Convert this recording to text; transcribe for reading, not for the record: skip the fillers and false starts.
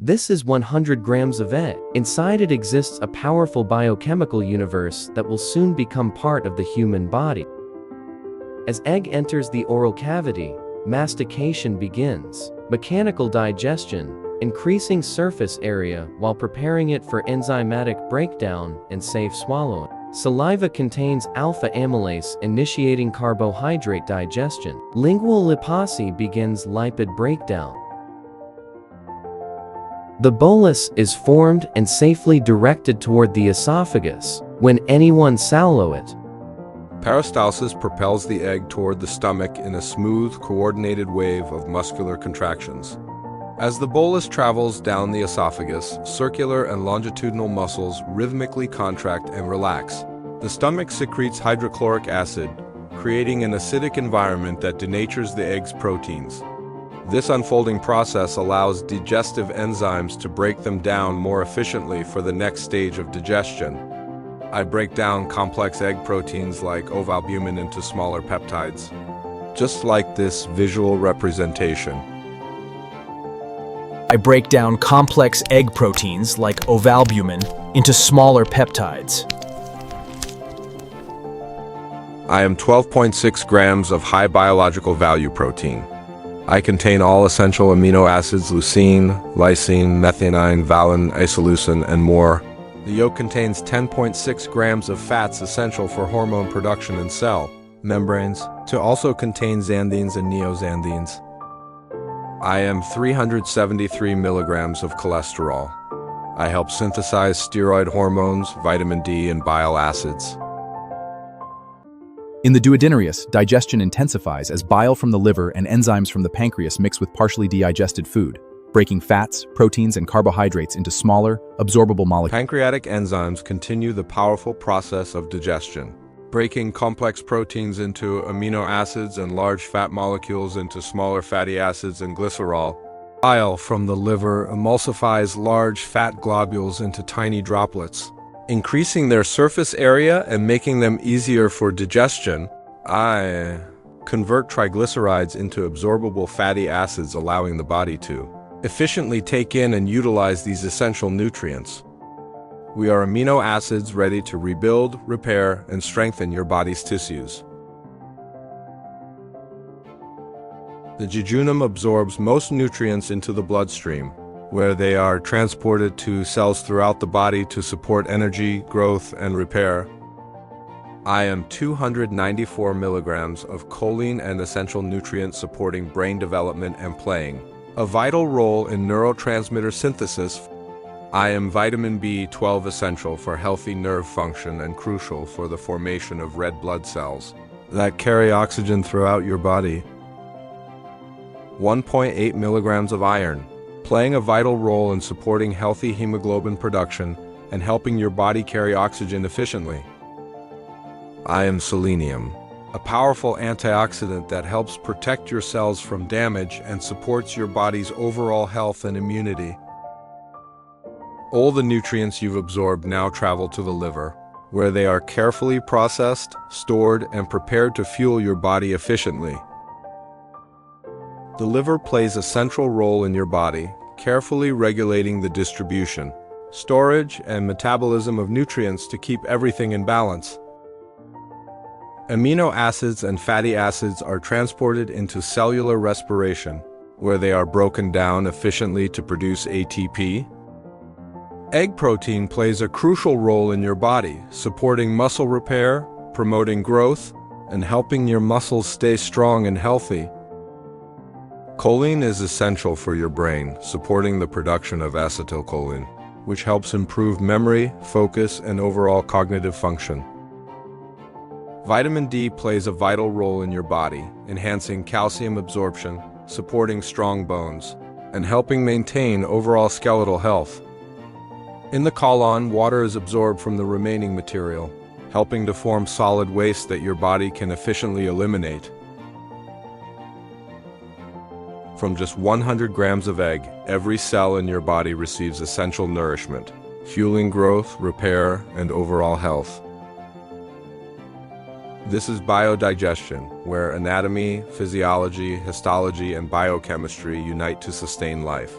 This is 100 grams of egg. Inside it exists a powerful biochemical universe that will soon become part of the human body. As egg enters the oral cavity, mastication begins. Mechanical digestion, increasing surface area while preparing it for enzymatic breakdown and safe swallowing. Saliva contains alpha amylase initiating carbohydrate digestion. Lingual lipase begins lipid breakdown. The bolus is formed and safely directed toward the esophagus when anyone swallows it. Peristalsis propels the egg toward the stomach in a smooth, coordinated wave of muscular contractions. As the bolus travels down the esophagus, circular and longitudinal muscles rhythmically contract and relax. The stomach secretes hydrochloric acid, creating an acidic environment that denatures the egg's proteins. This unfolding process allows digestive enzymes to break them down more efficiently for the next stage of digestion. I break down complex egg proteins like ovalbumin into smaller peptides. Just like this visual representation. I break down complex egg proteins like ovalbumin into smaller peptides. I am 12.6 grams of high biological value protein. I contain all essential amino acids leucine, lysine, methionine, valine, isoleucine, and more. The yolk contains 10.6 grams of fats essential for hormone production in cell membranes, to also contain xanthines and neoxanthines. I am 373 milligrams of cholesterol. I help synthesize steroid hormones, vitamin D, and bile acids. In the duodenarius, digestion intensifies as bile from the liver and enzymes from the pancreas mix with partially digested food, breaking fats, proteins, and carbohydrates into smaller, absorbable molecules. Pancreatic enzymes continue the powerful process of digestion, breaking complex proteins into amino acids and large fat molecules into smaller fatty acids and glycerol. Bile from the liver emulsifies large fat globules into tiny droplets, increasing their surface area and making them easier for digestion. I convert triglycerides into absorbable fatty acids, allowing the body to efficiently take in and utilize these essential nutrients. We are amino acids ready to rebuild, repair, and strengthen your body's tissues. The jejunum absorbs most nutrients into the bloodstream, where they are transported to cells throughout the body to support energy, growth, and repair. I am 294 milligrams of choline and essential nutrients supporting brain development and playing a vital role in neurotransmitter synthesis. I am vitamin B12 essential for healthy nerve function and crucial for the formation of red blood cells that carry oxygen throughout your body. 1.8 milligrams of iron, playing a vital role in supporting healthy hemoglobin production and helping your body carry oxygen efficiently. I am selenium, a powerful antioxidant that helps protect your cells from damage and supports your body's overall health and immunity. All the nutrients you've absorbed now travel to the liver, where they are carefully processed, stored, and prepared to fuel your body efficiently. The liver plays a central role in your body, carefully regulating the distribution, storage, and metabolism of nutrients to keep everything in balance. Amino acids and fatty acids are transported into cellular respiration, where they are broken down efficiently to produce ATP. Egg protein plays a crucial role in your body, supporting muscle repair, promoting growth, and helping your muscles stay strong and healthy. Choline is essential for your brain, supporting the production of acetylcholine, which helps improve memory, focus, and overall cognitive function. Vitamin D plays a vital role in your body, enhancing calcium absorption, supporting strong bones, and helping maintain overall skeletal health. In the colon, water is absorbed from the remaining material, helping to form solid waste that your body can efficiently eliminate. From just 100 grams of egg, every cell in your body receives essential nourishment, fueling growth, repair, and overall health. This is biodigestion, where anatomy, physiology, histology, and biochemistry unite to sustain life.